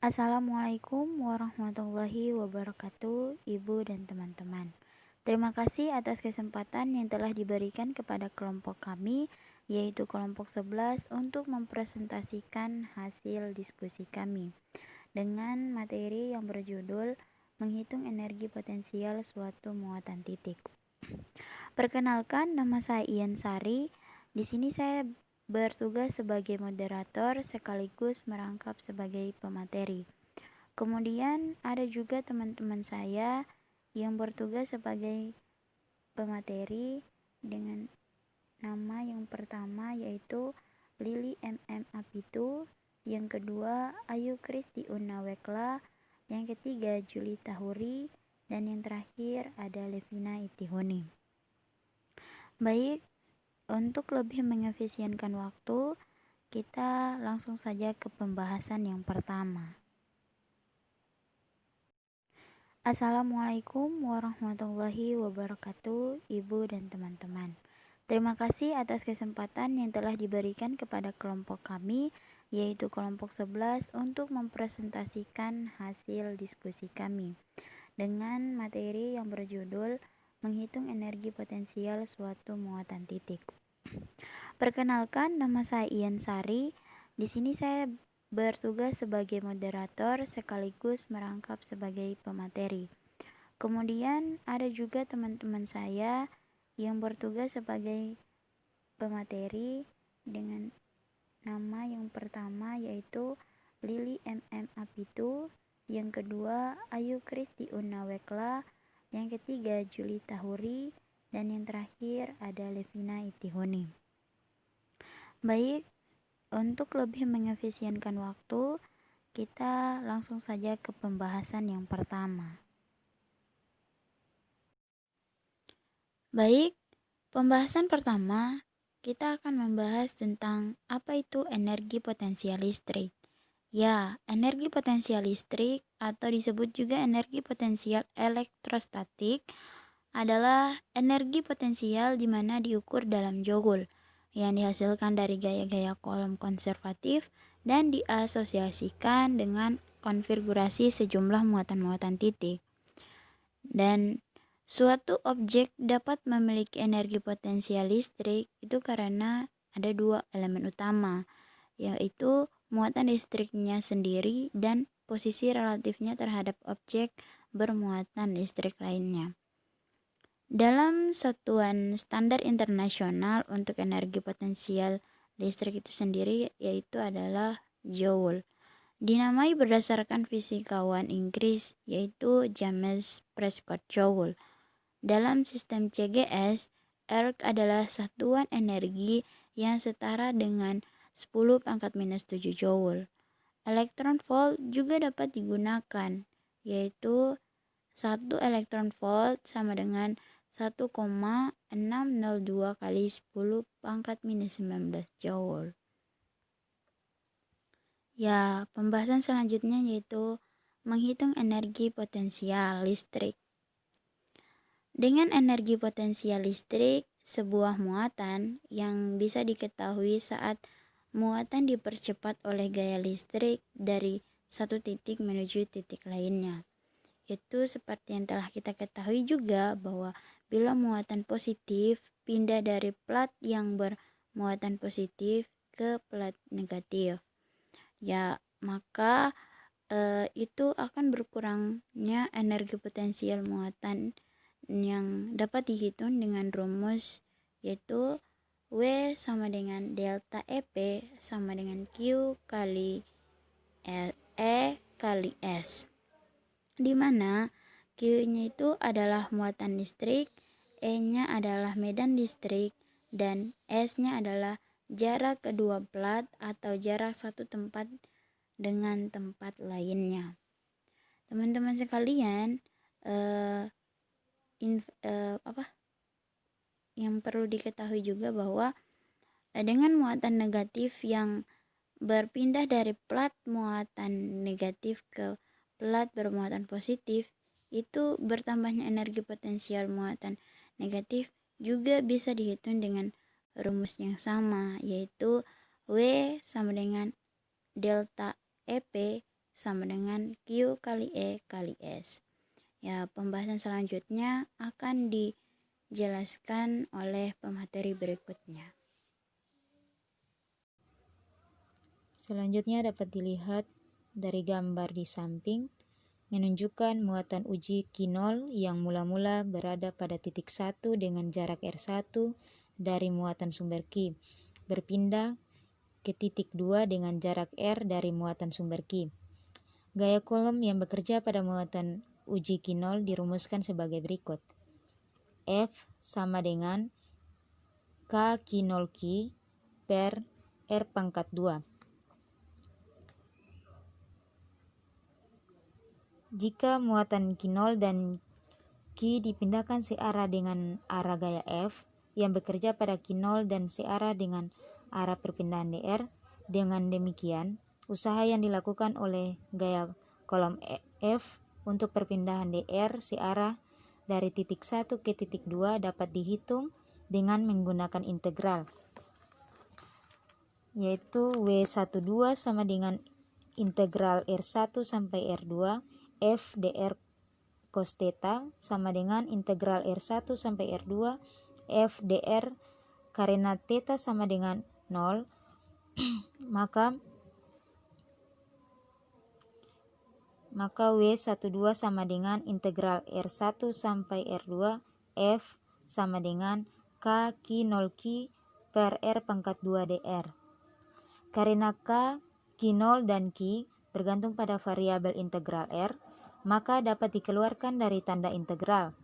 Assalamualaikum warahmatullahi wabarakatuh, Ibu dan teman-teman. Terima kasih atas kesempatan yang telah diberikan kepada kelompok kami, yaitu kelompok 11, untuk mempresentasikan hasil diskusi kami dengan materi yang berjudul Menghitung Energi Potensial Suatu Muatan Titik. Perkenalkan, nama saya Ian Sari. Di sini saya bertugas sebagai moderator sekaligus merangkap sebagai pemateri. Kemudian ada juga teman-teman saya yang bertugas sebagai pemateri dengan nama yang pertama yaitu Lili MM Apitu, yang kedua Ayu Kristi Unawekla, yang ketiga Juli Tahuri, dan yang terakhir ada Levina Itihoni. Baik, untuk lebih mengefisienkan waktu, kita langsung saja ke pembahasan yang pertama. Assalamualaikum warahmatullahi wabarakatuh, Ibu dan teman-teman. Terima kasih atas kesempatan yang telah diberikan kepada kelompok kami, yaitu kelompok 11, untuk mempresentasikan hasil diskusi kami dengan materi yang berjudul Menghitung Energi Potensial Suatu Muatan Titik. Perkenalkan, nama saya Ian Sari. Di sini saya bertugas sebagai moderator sekaligus merangkap sebagai pemateri. Kemudian ada juga teman-teman saya yang bertugas sebagai pemateri dengan nama yang pertama yaitu Lili MM Apitu, yang kedua Ayu Kristi Unawekla, yang ketiga Juli Tahuri, dan yang terakhir ada Levina Itihoni. Baik, untuk lebih mengefisienkan waktu, kita langsung saja ke pembahasan yang pertama. Baik, pembahasan pertama kita akan membahas tentang apa itu energi potensial listrik. Ya, energi potensial listrik atau disebut juga energi potensial elektrostatik adalah energi potensial di mana diukur dalam joule yang dihasilkan dari gaya-gaya Coulomb konservatif dan diasosiasikan dengan konfigurasi sejumlah muatan-muatan titik. Dan suatu objek dapat memiliki energi potensial listrik itu karena ada dua elemen utama, yaitu muatan listriknya sendiri dan posisi relatifnya terhadap objek bermuatan listrik lainnya. Dalam satuan standar internasional untuk energi potensial listrik itu sendiri yaitu adalah joule. Dinamai berdasarkan fisikawan Inggris yaitu James Prescott Joule. Dalam sistem CGS, erg adalah satuan energi yang setara dengan 10⁻⁷ joule. Elektron volt juga dapat digunakan, yaitu 1 elektron volt sama dengan 1,602 kali 10⁻⁹ joule. Ya, pembahasan selanjutnya yaitu menghitung energi potensial listrik. Dengan energi potensial listrik, sebuah muatan yang bisa diketahui saat muatan dipercepat oleh gaya listrik dari satu titik menuju titik lainnya. Itu seperti yang telah kita ketahui juga bahwa bila muatan positif pindah dari plat yang bermuatan positif ke plat negatif, ya maka itu akan berkurangnya energi potensial muatan yang dapat dihitung dengan rumus yaitu W sama dengan delta EP sama dengan Q kali E kali S, di mana Q-nya itu adalah muatan listrik, E-nya adalah medan listrik, dan S-nya adalah jarak kedua plat atau jarak satu tempat dengan tempat lainnya. Teman-teman sekalian, yang perlu diketahui juga bahwa dengan muatan negatif yang berpindah dari plat muatan negatif ke plat bermuatan positif, itu bertambahnya energi potensial muatan negatif juga bisa dihitung dengan rumus yang sama, yaitu W sama dengan delta EP sama dengan Q kali E kali S. Ya, pembahasan selanjutnya akan dijelaskan oleh pemateri berikutnya. Selanjutnya dapat dilihat dari gambar di samping menunjukkan muatan uji Q0 yang mula-mula berada pada titik 1 dengan jarak R1 dari muatan sumber Q, berpindah ke titik 2 dengan jarak R dari muatan sumber Q. Gaya Coulomb yang bekerja pada muatan uji Q0 dirumuskan sebagai berikut. F sama dengan K Q0 Q per R pangkat 2. Jika muatan Q0 dan Q dipindahkan searah dengan arah gaya F yang bekerja pada Q0 dan searah dengan arah perpindahan dr, dengan demikian usaha yang dilakukan oleh gaya Coulomb F untuk perpindahan dr searah dari titik 1 ke titik 2 dapat dihitung dengan menggunakan integral, yaitu W12 sama dengan integral R1 sampai R2 F dr cos theta sama dengan integral R1 sampai R2 F dr karena theta sama dengan 0, maka W12 sama dengan integral R1 sampai R2 F sama dengan K Q0 Q per R pangkat 2 dr. Karena K, Q0 dan Q bergantung pada variabel integral R, maka dapat dikeluarkan dari tanda integral.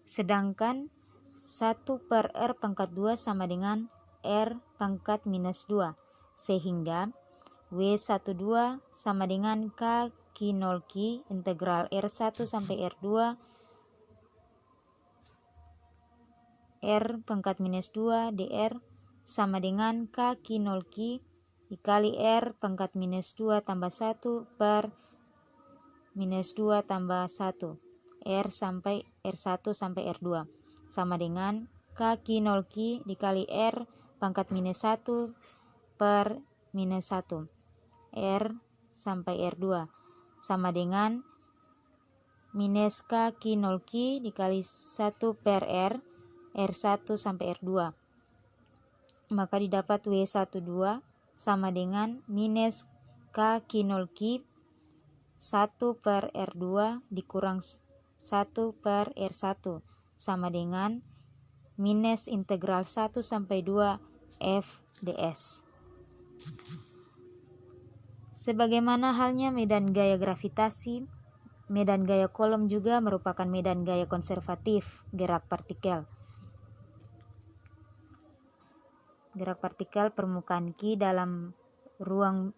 Sedangkan 1 per R pangkat 2 sama dengan R pangkat minus 2, sehingga W12 sama dengan K Q0 Q integral R1 sampai R2 R pangkat minus 2 dr sama dengan K Q0 Q dikali R pangkat minus 2 tambah 1 per minus 2 tambah 1 R sampai R1 sampai R2 sama dengan K Q0 Q dikali R pangkat minus 1 per minus 1 R sampai R2 sama dengan minus K Q0 Q dikali 1 per R1 sampai R2, maka didapat W12 sama dengan minus K Q0 Q 1 per R2 dikurang 1 per R1 sama dengan minus integral 1 sampai 2 F ds. Sebagaimana halnya medan gaya gravitasi, medan gaya Coulomb juga merupakan medan gaya konservatif gerak partikel. Gerak partikel permukaan Q dalam ruang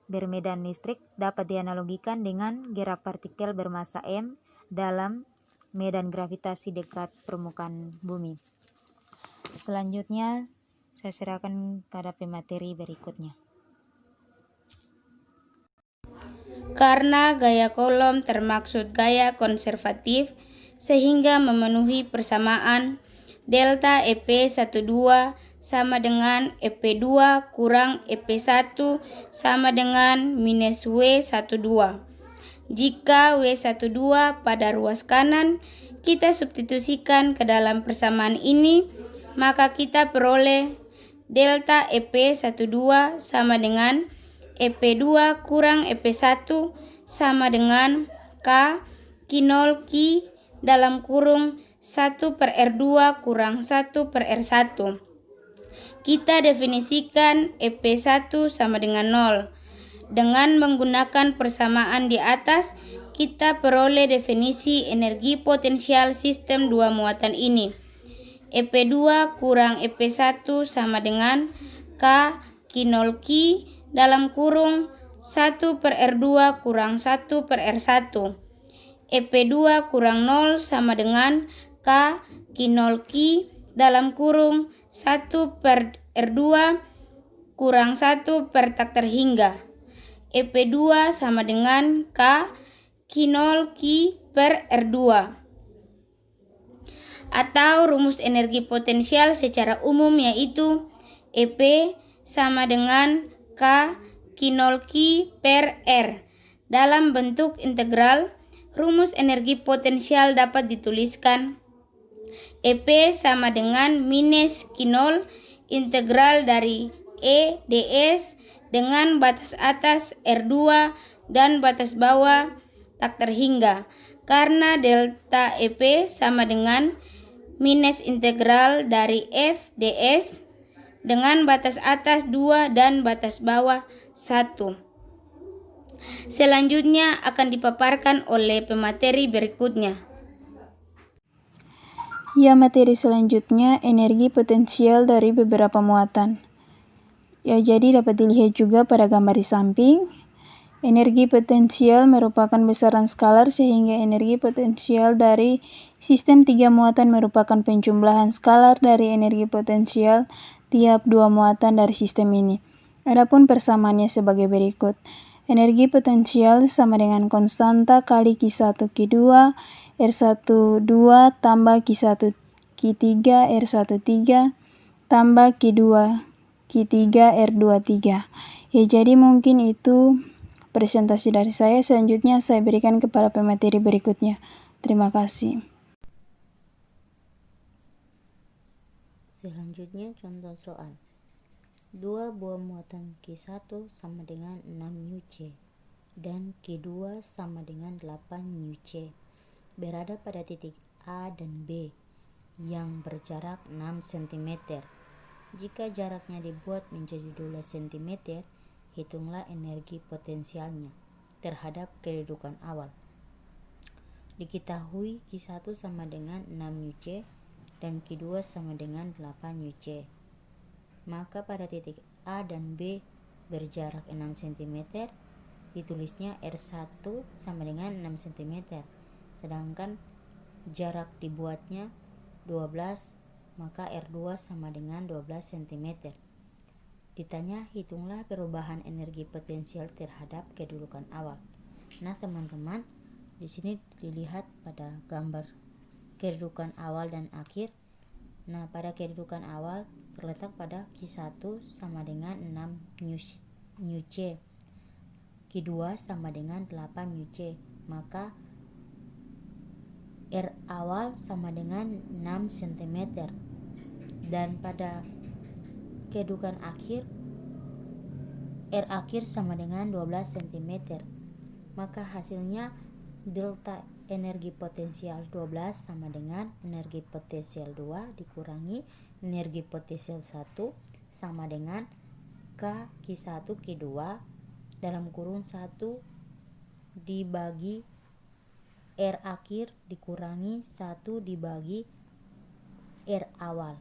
bermedan listrik dapat dianalogikan dengan gerak partikel bermassa m dalam medan gravitasi dekat permukaan bumi. Selanjutnya saya serahkan pada pemateri berikutnya. Karena gaya Coulomb termaksud gaya konservatif sehingga memenuhi persamaan delta EP12 sama dengan EP2 kurang EP1 sama dengan minus W12. Jika W12 pada ruas kanan kita substitusikan ke dalam persamaan ini, maka kita peroleh delta EP12 sama dengan EP2 kurang EP1 sama dengan K Q0 Q dalam kurung 1 per R2 kurang 1 per R1. Kita definisikan EP1 sama dengan 0. Dengan menggunakan persamaan di atas, kita peroleh definisi energi potensial sistem dua muatan ini. EP2 kurang EP1 sama dengan K Q0 Q dalam kurung 1 per R2 kurang 1 per R1. EP2 kurang 0 sama dengan K Q0 Q dalam kurung 1 per R2 kurang 1 per tak terhingga. EP2 sama dengan K Q0 Q per R2. Atau rumus energi potensial secara umum yaitu EP sama dengan K Q per R. Dalam bentuk integral, rumus energi potensial dapat dituliskan EP sama dengan minus Q0 integral dari E ds dengan batas atas R2 dan batas bawah tak terhingga, karena delta EP sama dengan minus integral dari F ds dengan batas atas 2 dan batas bawah 1. Selanjutnya akan dipaparkan oleh pemateri berikutnya. Ya, materi selanjutnya energi potensial dari beberapa muatan. Ya, jadi dapat dilihat juga pada gambar di samping. Energi potensial merupakan besaran skalar sehingga energi potensial dari sistem 3 muatan merupakan penjumlahan skalar dari energi potensial tiap 2 muatan dari sistem ini. Adapun persamaannya sebagai berikut. Energi potensial sama dengan konstanta kali Q1 Q2 R12 tambah Q1 Q3 R13 tambah Q2 Q3 R23. Ya, jadi mungkin itu presentasi dari saya. Selanjutnya saya berikan kepada pemateri berikutnya. Terima kasih. Selanjutnya contoh soal. 2 buah muatan Q1 sama dengan 6 μc dan Q2 sama dengan 8 μc berada pada titik A dan B yang berjarak 6 cm. Jika jaraknya dibuat menjadi 12 cm, hitunglah energi potensialnya terhadap kedudukan awal. Diketahui Q1 sama dengan 6 μc dan Q2 sama dengan 8 μc. Maka pada titik A dan B berjarak 6 cm, ditulisnya R1 sama dengan 6 cm, sedangkan jarak dibuatnya 12, maka R2 sama dengan 12 cm. Ditanya hitunglah perubahan energi potensial terhadap kedudukan awal. Nah teman-teman, di sini dilihat pada gambar kedudukan awal dan akhir. Nah, pada kedudukan awal terletak pada Q1 sama dengan 6 μc, Q2 sama dengan 8 μc, maka R awal sama dengan 6 cm. Dan pada kedudukan akhir, R akhir sama dengan 12 cm. Maka hasilnya delta energi potensial 12 sama dengan energi potensial 2 dikurangi energi potensial 1 sama dengan K Q1 Q2 dalam kurung 1 dibagi R akhir dikurangi 1 dibagi R awal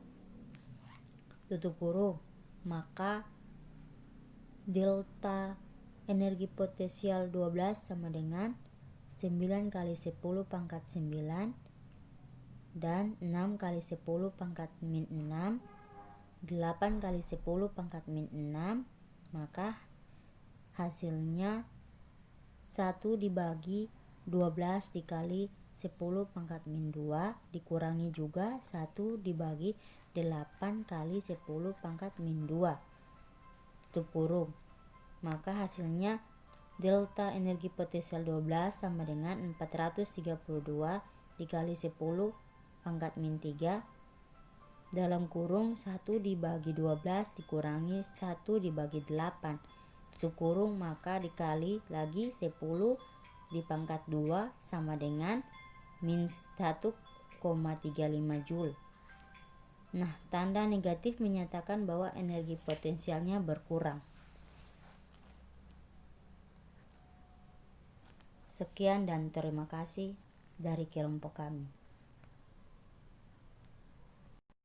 tutup kurung, maka delta energi potensial 12 sama dengan 9 kali 10 pangkat 9 dan 6 kali 10 pangkat min 6, 8 kali 10 pangkat min 6, maka hasilnya 1 dibagi 12 dikali 10 pangkat min 2 dikurangi juga 1 dibagi 8 kali 10 pangkat min 2 tutup kurung, maka hasilnya delta energi potensial 12 sama dengan 432 dikali 10 pangkat min 3 dalam kurung 1 dibagi 12 dikurangi 1 dibagi 8 tutup kurung, maka dikali lagi 10 di pangkat 2 sama dengan min 1,35 Joule. Nah, tanda negatif menyatakan bahwa energi potensialnya berkurang. Sekian dan terima kasih dari kelompok kami.